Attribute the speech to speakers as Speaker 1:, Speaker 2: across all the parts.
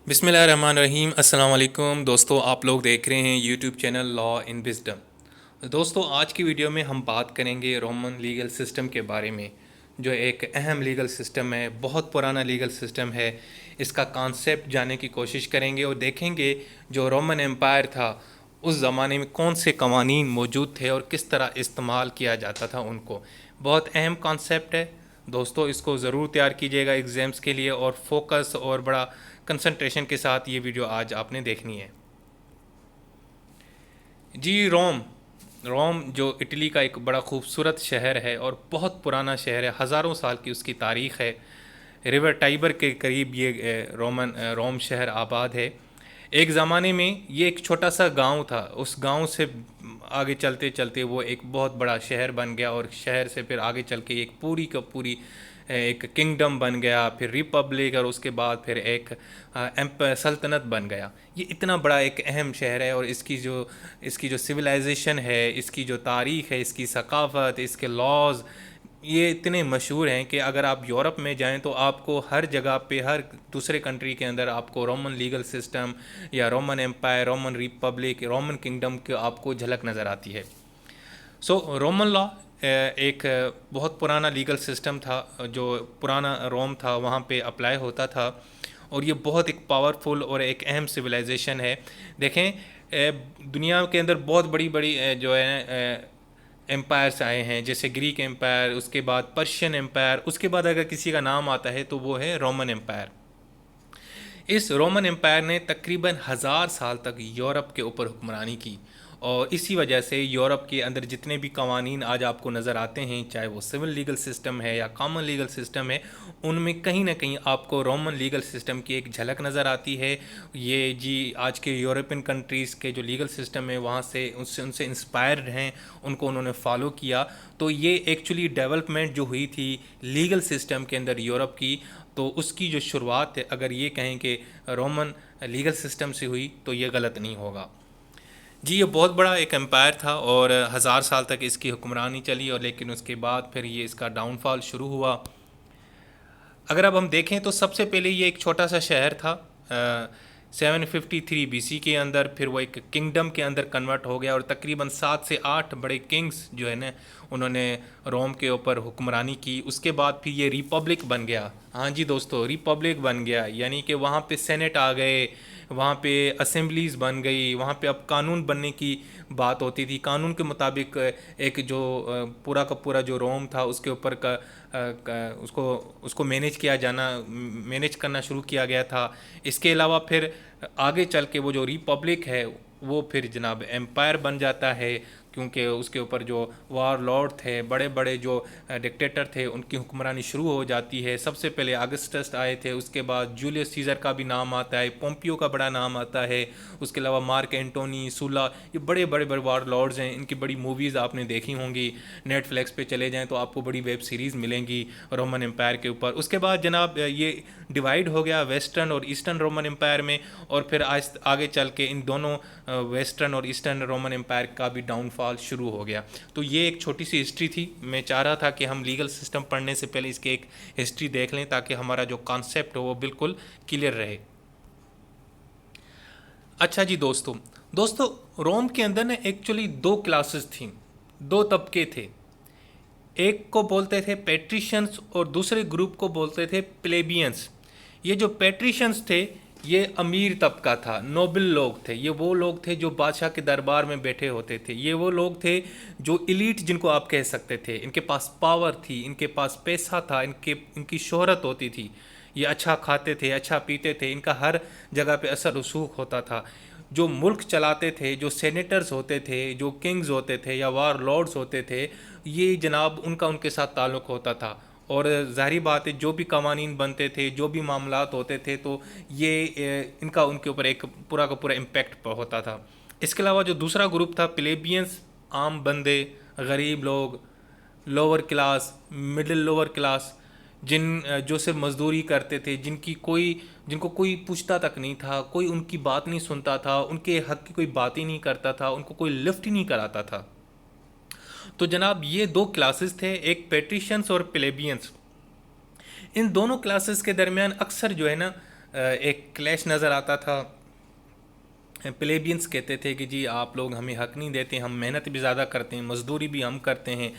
Speaker 1: بسم اللہ الرحمن الرحیم۔ السلام علیکم دوستو، آپ لوگ دیکھ رہے ہیں یوٹیوب چینل لا ان وزڈم۔ دوستو آج کی ویڈیو میں ہم بات کریں گے رومن لیگل سسٹم کے بارے میں، جو ایک اہم لیگل سسٹم ہے، بہت پرانا لیگل سسٹم ہے۔ اس کا کانسیپٹ جاننے کی کوشش کریں گے اور دیکھیں گے جو رومن امپائر تھا اس زمانے میں کون سے قوانین موجود تھے اور کس طرح استعمال کیا جاتا تھا ان کو۔ بہت اہم کانسیپٹ ہے دوستو، اس کو ضرور تیار کیجیے گا ایگزامس کے لیے، اور فوکس اور بڑا کنسنٹریشن کے ساتھ یہ ویڈیو آج آپ نے دیکھنی ہے۔ جی، روم جو اٹلی کا ایک بڑا خوبصورت شہر ہے اور بہت پرانا شہر ہے، ہزاروں سال کی اس کی تاریخ ہے۔ ریور ٹائبر کے قریب یہ روم شہر آباد ہے۔ ایک زمانے میں یہ ایک چھوٹا سا گاؤں تھا، اس گاؤں سے آگے چلتے چلتے وہ ایک بہت بڑا شہر بن گیا، اور شہر سے پھر آگے چل کے ایک پوری کا پوری ایک کنگڈم بن گیا، پھر ریپبلک، اور اس کے بعد پھر ایک سلطنت بن گیا۔ یہ اتنا بڑا ایک اہم شہر ہے، اور اس کی جو سویلائزیشن ہے، اس کی جو تاریخ ہے، اس کی ثقافت، اس کے لاز، یہ اتنے مشہور ہیں کہ اگر آپ یورپ میں جائیں تو آپ کو ہر جگہ پہ، ہر دوسرے کنٹری کے اندر آپ کو رومن لیگل سسٹم یا Roman empire, Roman republic, Roman kingdom کی آپ کو جھلک نظر آتی ہے۔ رومن لا ایک بہت پرانا لیگل سسٹم تھا، جو پرانا روم تھا وہاں پہ اپلائی ہوتا تھا، اور یہ بہت ایک پاورفل اور ایک اہم سویلائزیشن ہے۔ دیکھیں، دنیا کے اندر بہت بڑی بڑی جو ہے امپائرس آئے ہیں، جیسے گریک امپائر، اس کے بعد پرشین امپائر، اس کے بعد اگر کسی کا نام آتا ہے تو وہ ہے رومن امپائر۔ اس رومن امپائر نے تقریباً 1000 سال تک یورپ کے اوپر حکمرانی کی، اور اسی وجہ سے یورپ کے اندر جتنے بھی قوانین آج آپ کو نظر آتے ہیں، چاہے وہ سول لیگل سسٹم ہے یا کامن لیگل سسٹم ہے، ان میں کہیں نہ کہیں آپ کو رومن لیگل سسٹم کی ایک جھلک نظر آتی ہے۔ یہ جی آج کے یورپین کنٹریز کے جو لیگل سسٹم ہے وہاں سے ان سے انسپائرڈ ہیں، ان کو انہوں نے فالو کیا۔ تو یہ ایکچولی ڈیولپمنٹ جو ہوئی تھی لیگل سسٹم کے اندر یورپ کی، تو اس کی جو شروعات ہے، اگر یہ کہیں کہ رومن لیگل سسٹم سے ہوئی تو یہ غلط نہیں ہوگا۔ جی، یہ بہت بڑا ایک امپائر تھا، اور 1000 سال تک اس کی حکمرانی چلی، اور لیکن اس کے بعد پھر یہ اس کا ڈاؤن فال شروع ہوا۔ اگر اب ہم دیکھیں تو سب سے پہلے یہ ایک چھوٹا سا شہر تھا 753 BC کے اندر، پھر وہ ایک کنگڈم کے اندر کنورٹ ہو گیا، اور تقریباً 7 سے 8 بڑے کنگز جو ہے نا انہوں نے روم کے اوپر حکمرانی کی۔ اس کے بعد پھر یہ ریپبلک بن گیا۔ ہاں جی دوستو، ریپبلک بن گیا، یعنی کہ وہاں پہ سینٹ آ گئے، وہاں پہ اسمبلیز بن گئی، وہاں پہ اب قانون بننے کی بات ہوتی تھی۔ قانون کے مطابق ایک جو پورا کا پورا جو روم تھا اس کے اوپر اس کو مینیج کرنا شروع کیا گیا تھا۔ اس کے علاوہ پھر آگے چل کے وہ جو ریپبلک ہے وہ پھر جناب امپائر بن جاتا ہے، کیونکہ اس کے اوپر جو وار لارڈ تھے، بڑے بڑے جو ڈکٹیٹر تھے، ان کی حکمرانی شروع ہو جاتی ہے۔ سب سے پہلے آگسٹس آئے تھے، اس کے بعد جولیس سیزر کا بھی نام آتا ہے، پومپیو کا بڑا نام آتا ہے، اس کے علاوہ مارک اینٹونی، سولا، یہ بڑے بڑے بڑے وار لارڈز ہیں۔ ان کی بڑی موویز آپ نے دیکھی ہوں گی، نیٹ فلیکس پہ چلے جائیں تو آپ کو بڑی ویب سیریز ملیں گی رومن امپائر کے اوپر۔ اس کے بعد جناب یہ ڈیوائیڈ ہو گیا ویسٹرن اور ایسٹرن رومن امپائر میں، اور پھر آگے چل کے ان دونوں ویسٹرن اور ایسٹرن رومن امپائر کا بھی ڈاؤن فال شروع ہو گیا۔ تو یہ ایک چھوٹی سی ہسٹری تھی۔ میں چاہ رہا تھا کہ ہم لیگل سسٹم پڑھنے سے پہلے اس کی ایک ہسٹری دیکھ لیں، تاکہ ہمارا جو کانسیپٹ ہو وہ بالکل کلیئر رہے۔ اچھا جی دوستو روم کے اندر نا ایکچولی 2 کلاسز تھیں، 2 طبقے تھے۔ ایک کو بولتے تھے پیٹریشنز، اور دوسرے گروپ کو بولتے تھے پلیبینز۔ یہ جو پیٹریشنز تھے یہ امیر طبقہ تھا، نوبل لوگ تھے، یہ وہ لوگ تھے جو بادشاہ کے دربار میں بیٹھے ہوتے تھے، یہ وہ لوگ تھے جو ایلیٹ جن کو آپ کہہ سکتے تھے، ان کے پاس پاور تھی، ان کے پاس پیسہ تھا، ان کی شہرت ہوتی تھی، یہ اچھا کھاتے تھے، اچھا پیتے تھے، ان کا ہر جگہ پہ اثر رسوخ ہوتا تھا۔ جو ملک چلاتے تھے، جو سینیٹرز ہوتے تھے، جو کنگز ہوتے تھے یا وار لارڈز ہوتے تھے، یہ جناب ان کے ساتھ تعلق ہوتا تھا، اور ظاہری بات ہے جو بھی قوانین بنتے تھے، جو بھی معاملات ہوتے تھے، تو یہ ان کے اوپر ایک پورا کا پورا امپیکٹ ہوتا تھا۔ اس کے علاوہ جو دوسرا گروپ تھا پلیبینز، عام بندے، غریب لوگ، lower class, middle lower class, جو صرف مزدوری کرتے تھے، جن کو کوئی پوچھتا تک نہیں تھا، کوئی ان کی بات نہیں سنتا تھا، ان کے حق کی کوئی بات ہی نہیں کرتا تھا، ان کو کوئی لفٹ ہی نہیں کراتا تھا۔ تو جناب یہ 2 کلاسز تھے، ایک پیٹریشنز اور پلیبینز۔ ان دونوں کلاسز کے درمیان اکثر جو ہے نا ایک کلیش نظر آتا تھا. پلیبینس کہتے تھے کہ جی آپ لوگ ہمیں حق نہیں دیتے, ہم محنت بھی زیادہ کرتے ہیں, مزدوری بھی ہم کرتے ہیں,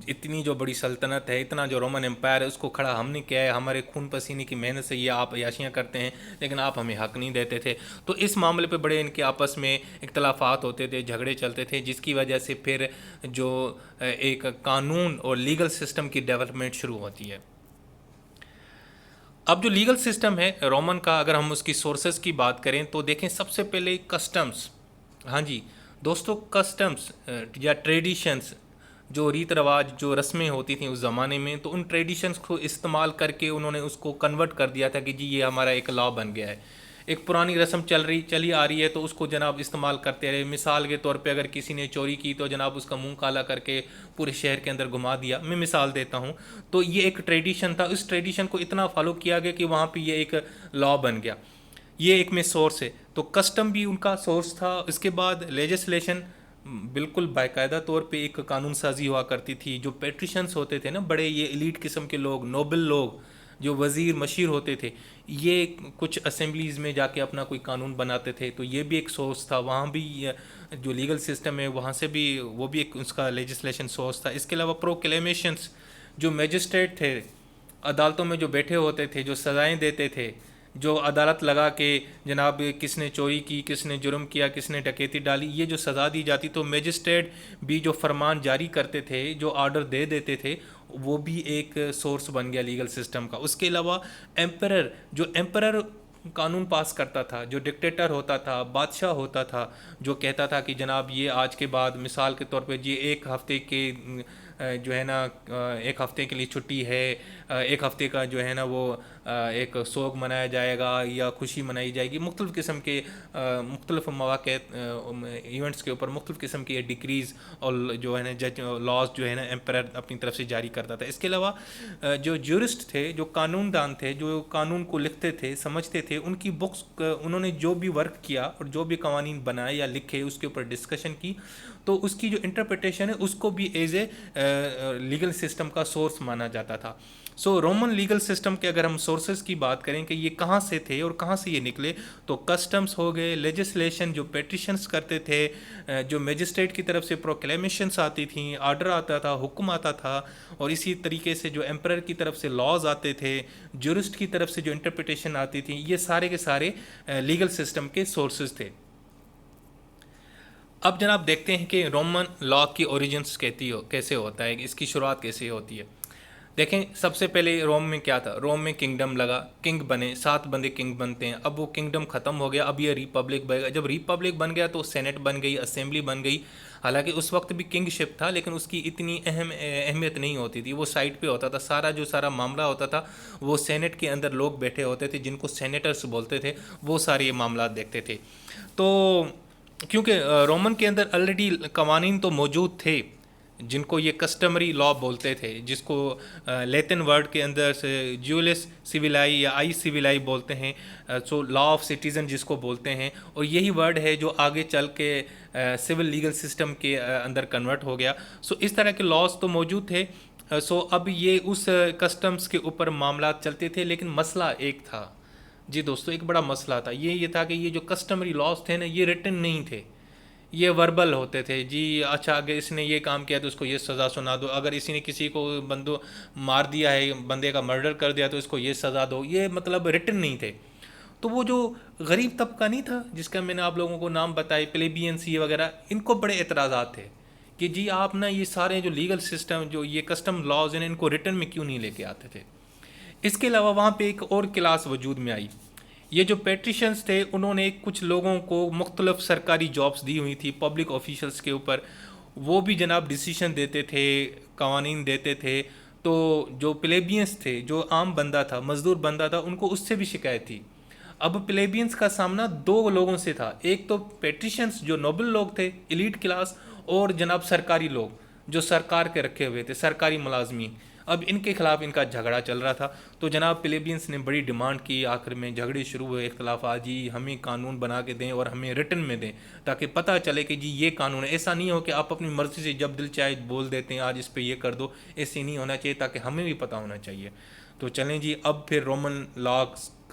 Speaker 1: اتنی جو بڑی سلطنت ہے, اتنا جو رومن امپائر ہے اس کو کھڑا ہم نے کیا ہے, ہمارے خون پسینے کی محنت سے یہ آپ عیاشیاں کرتے ہیں, لیکن آپ ہمیں حق نہیں دیتے تھے. تو اس معاملے پہ بڑے ان کے آپس میں اختلافات ہوتے تھے, جھگڑے چلتے تھے, جس کی وجہ سے پھر جو ایک قانون اور لیگل سسٹم کی ڈیولپمنٹ شروع ہوتی ہے. اب جو لیگل سسٹم ہے رومن کا, اگر ہم اس کی سورسز کی بات کریں تو دیکھیں سب سے پہلے کسٹمز. ہاں جی دوستو, کسٹمز یا ٹریڈیشنز, جو ریت رواج, جو رسمیں ہوتی تھیں اس زمانے میں, تو ان ٹریڈیشنز کو استعمال کر کے انہوں نے اس کو کنورٹ کر دیا تھا کہ جی یہ ہمارا ایک لا بن گیا ہے. ایک پرانی رسم چلی آ رہی ہے تو اس کو جناب استعمال کرتے رہے. مثال کے طور پہ اگر کسی نے چوری کی تو جناب اس کا منہ کالا کر کے پورے شہر کے اندر گھما دیا. میں مثال دیتا ہوں. تو یہ ایک ٹریڈیشن تھا, اس ٹریڈیشن کو اتنا فالو کیا گیا کہ وہاں پہ یہ ایک لا بن گیا. یہ ایک میں سورس ہے. تو کسٹم بھی ان کا سورس تھا. اس کے بعد لیجسلیشن, بالکل باقاعدہ طور پہ ایک قانون سازی ہوا کرتی تھی. جو پیٹریشنس ہوتے تھے نا, بڑے یہ ایلیٹ قسم کے لوگ, نوبل لوگ, جو وزیر مشیر ہوتے تھے, یہ کچھ اسمبلیز میں جا کے اپنا کوئی قانون بناتے تھے. تو یہ بھی ایک سورس تھا. وہاں بھی جو لیگل سسٹم ہے وہاں سے بھی وہ بھی ایک اس کا لیجسلیشن سورس تھا. اس کے علاوہ پروکلیمیشنس, جو میجسٹریٹ تھے عدالتوں میں جو بیٹھے ہوتے تھے, جو سزائیں دیتے تھے, جو عدالت لگا کے جناب کس نے چوری کی, کس نے جرم کیا, کس نے ڈکیتی ڈالی, یہ جو سزا دی جاتی, تو میجسٹریٹ بھی جو فرمان جاری کرتے تھے, جو آرڈر دے دیتے تھے, وہ بھی ایک سورس بن گیا لیگل سسٹم کا. اس کے علاوہ ایمپرر, جو ایمپرر قانون پاس کرتا تھا, جو ڈکٹیٹر ہوتا تھا, بادشاہ ہوتا تھا, جو کہتا تھا کہ جناب یہ آج کے بعد مثال کے طور پہ یہ ایک ہفتے کے جو ہے نا, ایک ہفتے کے لیے چھٹی ہے, ایک ہفتے کا جو ہے نا وہ ایک سوگ منایا جائے گا یا خوشی منائی جائے گی. مختلف قسم کے مختلف مواقع ایونٹس کے اوپر مختلف قسم کی ڈگریز اور جو ہے نا جج لاز جو ہے نا ایمپرر اپنی طرف سے جاری کرتا تھا. اس کے علاوہ جو جورسٹ تھے, جو قانون دان تھے, جو قانون کو لکھتے تھے, سمجھتے تھے, ان کی بکس, انہوں نے جو بھی ورک کیا اور جو بھی قوانین بنائے یا لکھے اس کے اوپر ڈسکشن کی, تو اس کی جو انٹرپریٹیشن ہے اس کو بھی ایز اے لیگل سسٹم کا سورس مانا جاتا تھا. سو رومن لیگل سسٹم کے اگر ہم سورسز کی بات کریں کہ یہ کہاں سے تھے اور کہاں سے یہ نکلے, تو کسٹمز ہو گئے, لیجسلیشن جو پیٹیشنز کرتے تھے, جو میجسٹریٹ کی طرف سے پروکلیمیشنز آتی تھیں, آرڈر آتا تھا, حکم آتا تھا, اور اسی طریقے سے جو ایمپرر کی طرف سے لاز آتے تھے, جورسٹ کی طرف سے جو انٹرپریٹیشن آتی تھی, یہ سارے کے سارے لیگل سسٹم کے سورسز تھے. اب جناب دیکھتے ہیں کہ رومن لا کی اوریجنس کیسے ہوتا ہے, اس کی شروعات کیسے ہوتی ہے. دیکھیں سب سے پہلے روم میں کیا تھا, روم میں کنگڈم لگا, کنگ بنے, 7 بندے کنگ بنتے ہیں. اب وہ کنگڈم ختم ہو گیا, اب یہ ریپبلک بنے گا. جب ریپبلک بن گیا تو سینٹ بن گئی, اسمبلی بن گئی. حالانکہ اس وقت بھی کنگ شپ تھا, لیکن اس کی اتنی اہمیت نہیں ہوتی تھی, وہ سائڈ پہ ہوتا تھا. سارا معاملہ ہوتا تھا وہ سینٹ کے اندر لوگ بیٹھے ہوتے تھے, جن کو سینیٹرز بولتے تھے, وہ سارے یہ معاملات دیکھتے تھے. تو کیونکہ رومن کے اندر آلریڈی قوانین تو موجود تھے, جن کو یہ کسٹمری لا بولتے تھے, جس کو لیٹن ورڈ کے اندر سے جیولس سیویلائی یا آئی سیویلائی بولتے ہیں. سو لا آف سٹیزن جس کو بولتے ہیں, اور یہی ورڈ ہے جو آگے چل کے سول لیگل سسٹم کے اندر کنورٹ ہو گیا. سو اس طرح کے لاز تو موجود تھے. سو اب یہ اس کسٹمز کے اوپر معاملات چلتے تھے, لیکن مسئلہ ایک تھا. جی دوستو, ایک بڑا مسئلہ تھا. یہ تھا کہ یہ جو کسٹمری لاز تھے نا, یہ ریٹن نہیں تھے, یہ وربل ہوتے تھے. جی اچھا, اگر اس نے یہ کام کیا تو اس کو یہ سزا سنا دو, اگر اسی نے کسی کو مار دیا ہے, بندے کا مرڈر کر دیا تو اس کو یہ سزا دو. یہ مطلب ریٹن نہیں تھے. تو وہ جو غریب طبقہ نہیں تھا جس کا میں نے آپ لوگوں کو نام بتائی, پلیبینس یہ وغیرہ, ان کو بڑے اعتراضات تھے کہ جی آپ نا یہ سارے جو لیگل سسٹم, جو یہ کسٹم لاز ہیں, ان کو ریٹن میں کیوں نہیں لے کے آتے تھے. اس کے علاوہ وہاں پہ ایک اور کلاس وجود میں آئی. یہ جو پیٹریشنز تھے, انہوں نے کچھ لوگوں کو مختلف سرکاری جابز دی ہوئی تھی پبلک آفیشلز کے اوپر. وہ بھی جناب ڈیسیشن دیتے تھے, قوانین دیتے تھے. تو جو پلیبینس تھے, جو عام بندہ تھا, مزدور بندہ تھا, ان کو اس سے بھی شکایت تھی. اب پلیبینس کا سامنا 2 لوگوں سے تھا, ایک تو پیٹریشنز جو نوبل لوگ تھے, ایلیٹ کلاس, اور جناب سرکاری لوگ جو سرکار کے رکھے ہوئے تھے, سرکاری ملازمین. اب ان کے خلاف ان کا جھگڑا چل رہا تھا. تو جناب پلیبینس نے بڑی ڈیمانڈ کی, آخر میں جھگڑے شروع ہوئے, اختلافات, جی ہمیں قانون بنا کے دیں اور ہمیں ریٹن میں دیں, تاکہ پتہ چلے کہ جی یہ قانون ہے. ایسا نہیں ہو کہ آپ اپنی مرضی سے جب دل چاہے بول دیتے ہیں, آج اس پہ یہ کر دو. ایسے نہیں ہونا چاہیے, تاکہ ہمیں بھی پتہ ہونا چاہیے. تو چلیں جی, اب پھر رومن لا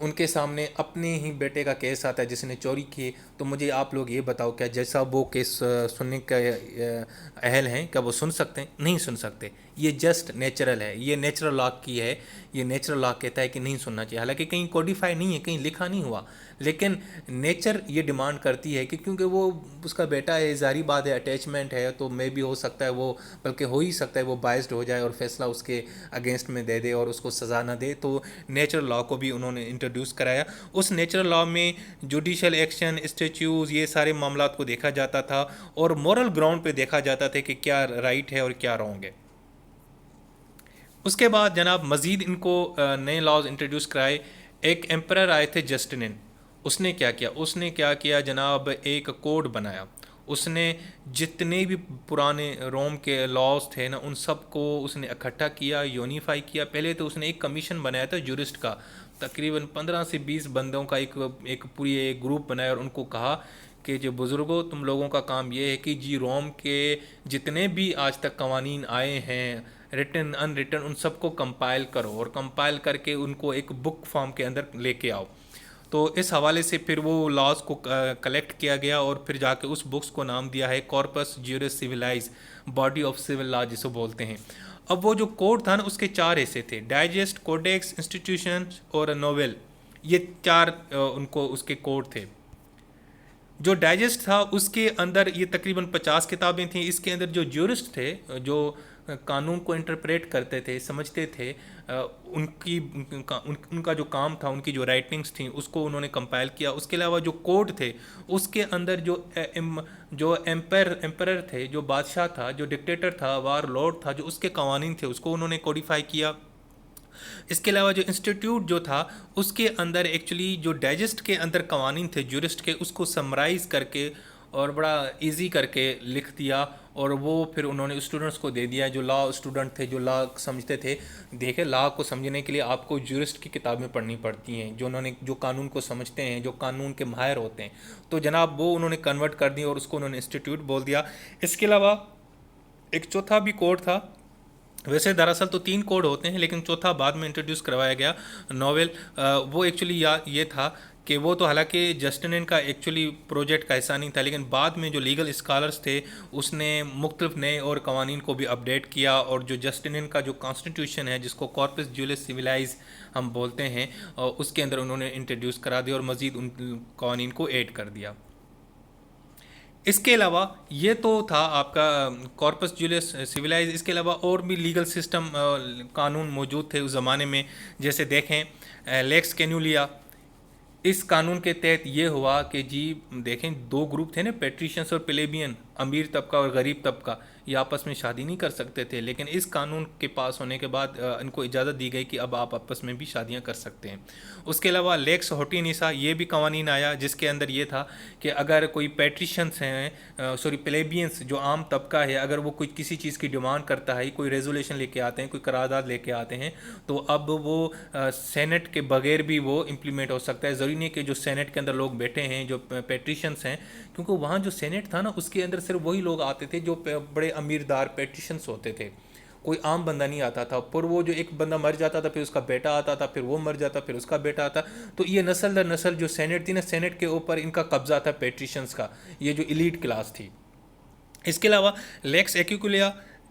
Speaker 1: ان کے سامنے اپنے ہی بیٹے کا کیس آتا ہے جس نے چوری کی، تو مجھے آپ لوگ یہ بتاؤ کیا جیسا وہ کیس سننے کا اہل ہیں، کیا وہ سن سکتے ہیں؟ نہیں سن سکتے۔ یہ جسٹ نیچرل ہے، یہ نیچرل لاء کی ہے، یہ نیچرل لاء کہتا ہے کہ نہیں سننا چاہیے، حالانکہ کہیں کوڈیفائی نہیں ہے، کہیں لکھا نہیں ہوا، لیکن نیچر یہ ڈیمانڈ کرتی ہے کہ کیونکہ وہ اس کا بیٹا ہے، ظاہری بات ہے، اٹیچمنٹ ہے، تو میں بھی ہو سکتا ہے وہ، بلکہ ہو ہی سکتا ہے وہ بائسڈ ہو جائے اور فیصلہ اس کے اگینسٹ میں دے دے اور اس کو سزا نہ دے، تو نیچرل لاء کو بھی انہوں نے انٹروڈیوس کرایا۔ اس نیچرل لاء میں جوڈیشل ایکشن، اسٹیچیوز، یہ سارے معاملات کو دیکھا جاتا تھا اور مورل گراؤنڈ پہ دیکھا جاتا تھا کہ کیا رائٹ ہے اور کیا رانگ ہے۔ اس کے بعد جناب مزید ان کو نئے لاز انٹروڈیوس کرائے۔ ایک ایمپرر آئے تھے جسٹنن، اس نے کیا کیا، اس نے کیا کیا جناب، ایک کوڈ بنایا۔ اس نے جتنے بھی پرانے روم کے لاز تھے نا، ان سب کو اس نے اکٹھا کیا، یونیفائی کیا۔ پہلے تو اس نے ایک کمیشن بنایا تھا جورسٹ کا، تقریباً 15 سے 20 بندوں کا ایک پوری ایک گروپ بنایا، اور ان کو کہا کہ جو بزرگوں، تم لوگوں کا کام یہ ہے کہ جی روم کے جتنے بھی آج تک قوانین آئے ہیں، ریٹن ان ریٹن، ان سب کو کمپائل کرو، اور کمپائل کر کے ان کو ایک بک فارم کے اندر لے کے آؤ۔ تو اس حوالے سے پھر وہ لاز کو کلیکٹ کیا گیا، اور پھر جا کے اس بکس کو نام دیا ہے corpus juris civilis, body of civil law جسے بولتے ہیں۔ اب وہ جو کوڈ تھا نا، اس کے 4 حصے تھے: ڈائجسٹ، کوڈیکس، انسٹیٹیوشن اور نوویل۔ یہ 4 ان کو اس کے کوڈ تھے۔ جو ڈائجسٹ تھا اس کے اندر یہ تقریباً 50 کتابیں تھیں۔ اس کے اندر جو جورسٹ تھے، جو قانون کو انٹرپریٹ کرتے تھے، سمجھتے تھے، ان کا جو کام تھا، ان کی جو رائٹنگز تھیں، اس کو انہوں نے کمپائل کیا۔ اس کے علاوہ جو کوڈ تھے، اس کے اندر جو ایمپرر تھے، جو بادشاہ تھا، جو ڈکٹیٹر تھا، وار لارڈ تھا، جو اس کے قوانین تھے، اس کو انہوں نے کوڈیفائی کیا۔ اس کے علاوہ جو انسٹیٹیوٹ جو تھا، اس کے اندر ایکچولی جو ڈائجسٹ کے اندر قوانین تھے جورسٹ کے، اس کو سمرائز کر کے اور بڑا ایزی کر کے لکھ دیا، اور وہ پھر انہوں نے اسٹوڈنٹس کو دے دیا جو لا اسٹوڈنٹ تھے، جو لا سمجھتے تھے۔ دیکھیں، لا کو سمجھنے کے لیے آپ کو جورسٹ کی کتابیں پڑھنی پڑتی ہیں، جو قانون کو سمجھتے ہیں، جو قانون کے ماہر ہوتے ہیں، تو جناب وہ انہوں نے کنورٹ کر دی اور اس کو انہوں نے انسٹیٹیوٹ بول دیا۔ اس کے علاوہ ایک چوتھا بھی کوڈ تھا، ویسے دراصل تو 3 کوڈ ہوتے ہیں، لیکن چوتھا بعد میں انٹروڈیوس کروایا گیا، ناول۔ وہ ایکچولی یہ تھا کہ وہ تو حالانکہ جسٹنن کا ایکچولی پروجیکٹ کا حصہ نہیں تھا، لیکن بعد میں جو لیگل اسکالرس تھے، اس نے مختلف نئے اور قوانین کو بھی اپڈیٹ کیا، اور جو جسٹنن کا جو کانسٹیٹیوشن ہے، جس کو کارپس جیولس سیویلائز ہم بولتے ہیں، اس کے اندر انہوں نے انٹروڈیوس کرا دیا اور مزید ان قوانین کو ایڈ کر دیا۔ اس کے علاوہ یہ تو تھا آپ کا کارپس جیولس سیویلائز۔ اس کے علاوہ اور بھی لیگل سسٹم قانون موجود تھے اس زمانے میں، جیسے دیکھیں لیکس کینولیا۔ اس قانون کے تحت یہ ہوا کہ جی دیکھیں، 2 گروپ تھے نا، پیٹریشنس اور پلیبین، امیر طبقہ اور غریب طبقہ، یہ آپس میں شادی نہیں کر سکتے تھے، لیکن اس قانون کے پاس ہونے کے بعد ان کو اجازت دی گئی کہ اب آپ آپس میں بھی شادیاں کر سکتے ہیں۔ اس کے علاوہ لیکس ہوٹینیسا، یہ بھی قوانین آیا، جس کے اندر یہ تھا کہ اگر کوئی پیٹریشنس ہیں، پلیبینس جو عام طبقہ ہے، اگر وہ کوئی کسی چیز کی ڈیمانڈ کرتا ہے، کوئی ریزولیشن لے کے آتے ہیں، کوئی قرارداد لے کے آتے ہیں، تو اب وہ سینٹ کے بغیر بھی وہ امپلیمنٹ ہو سکتا ہے۔ ضروری نہیں کہ جو سینٹ کے اندر لوگ بیٹھے ہیں، جو پیٹریشنس ہیں، کیونکہ وہاں جو سینٹ تھا نا، اس کے اندر صرف وہی لوگ آتے تھے جو بڑے امیر دار پیٹریشنس ہوتے تھے، کوئی عام بندہ نہیں آتا تھا۔ پر وہ جو ایک بندہ مر جاتا تھا، پھر اس کا بیٹا آتا تھا، پھر وہ مر جاتا، پھر اس کا بیٹا آتا، تو یہ نسل در نسل جو سینٹ تھی نا، سینٹ کے اوپر ان کا قبضہ تھا پیٹریشنس کا، یہ جو ایلیٹ کلاس تھی۔ اس کے علاوہ لیکس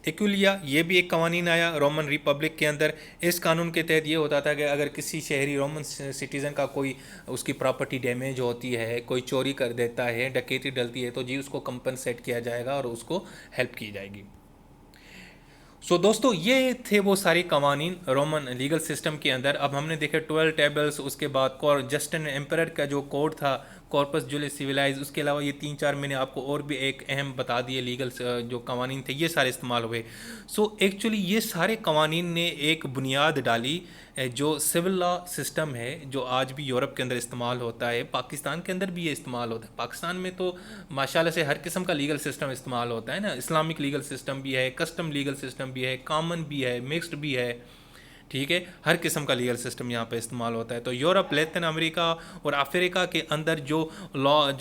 Speaker 1: ایکولیا، یہ بھی ایک قوانین آیا رومن ریپبلک کے اندر۔ اس قانون کے تحت یہ ہوتا تھا کہ اگر کسی شہری رومن سٹیزن کا کوئی اس کی پراپرٹی ڈیمیج ہوتی ہے، کوئی چوری کر دیتا ہے، ڈکیتی ڈلتی ہے، تو جی اس کو کمپنسیٹ کیا جائے گا اور اس کو ہیلپ کی جائے گی۔ دوستو، یہ تھے وہ سارے قوانین رومن لیگل سسٹم کے اندر۔ اب ہم نے دیکھے 12 ٹیبلز، اس کے بعد جسٹن ایمپرر کا جو کوڈ تھا کارپس جیولس سیویلائز، اس کے علاوہ یہ 3-4 میں نے آپ کو اور بھی ایک اہم بتا دیے لیگل جو قوانین تھے، یہ سارے استعمال ہوئے۔ ایکچولی یہ سارے قوانین نے ایک بنیاد ڈالی جو سول لا سسٹم ہے، جو آج بھی یورپ کے اندر استعمال ہوتا ہے، پاکستان کے اندر بھی یہ استعمال ہوتا ہے۔ پاکستان میں تو ماشاءاللہ سے ہر قسم کا لیگل سسٹم استعمال ہوتا ہے نا، اسلامک لیگل سسٹم بھی ہے، کسٹم لیگل سسٹم بھی ہے، کامن بھی ہے، مکسڈ بھی ہے، ٹھیک ہے، ہر قسم کا لیگل سسٹم یہاں پہ استعمال ہوتا ہے۔ تو یورپ، لیٹن امریکہ اور افریقہ کے اندر جو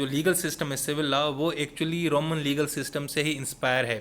Speaker 1: لیگل سسٹم ہے سول لا، وہ ایکچولی رومن لیگل سسٹم سے ہی انسپائر ہے۔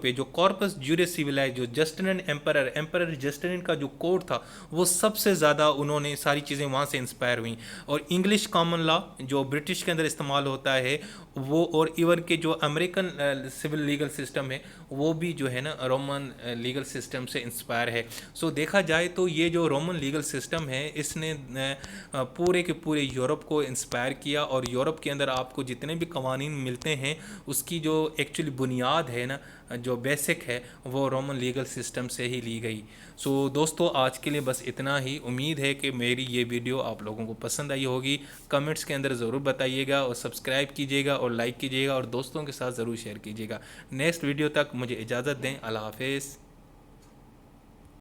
Speaker 1: پہ جو کارپس جیورس سیویلاe جو جسٹنین ایمپرر جسٹنین کا جو کوڈ تھا وہ سب سے زیادہ انہوں نے ساری چیزیں وہاں سے انسپائر ہوئیں. اور انگلش کامن لا جو برٹش کے اندر استعمال ہوتا ہے وہ، اور ایون کہ جو امریکن سول لیگل سسٹم ہے وہ بھی جو ہے نا رومن لیگل سسٹم سے انسپائر ہے. سو دیکھا جائے تو یہ جو رومن لیگل سسٹم ہے اس نے پورے کے پورے یورپ کو انسپائر کیا، اور یورپ کے اندر آپ کو جتنے بھی قوانین ملتے ہیں اس کی جو ایکچولی بنیاد ہے نا، جو بیسک ہے، وہ رومن لیگل سسٹم سے ہی لی گئی. سو دوستو آج کے لیے بس اتنا ہی. امید ہے کہ میری یہ ویڈیو آپ لوگوں کو پسند آئی ہوگی. کمنٹس کے اندر ضرور بتائیے گا، اور سبسکرائب کیجیے گا اور لائک کیجیے گا، اور دوستوں کے ساتھ ضرور شیئر کیجیے گا. نیکسٹ ویڈیو تک مجھے اجازت دیں. اللہ حافظ.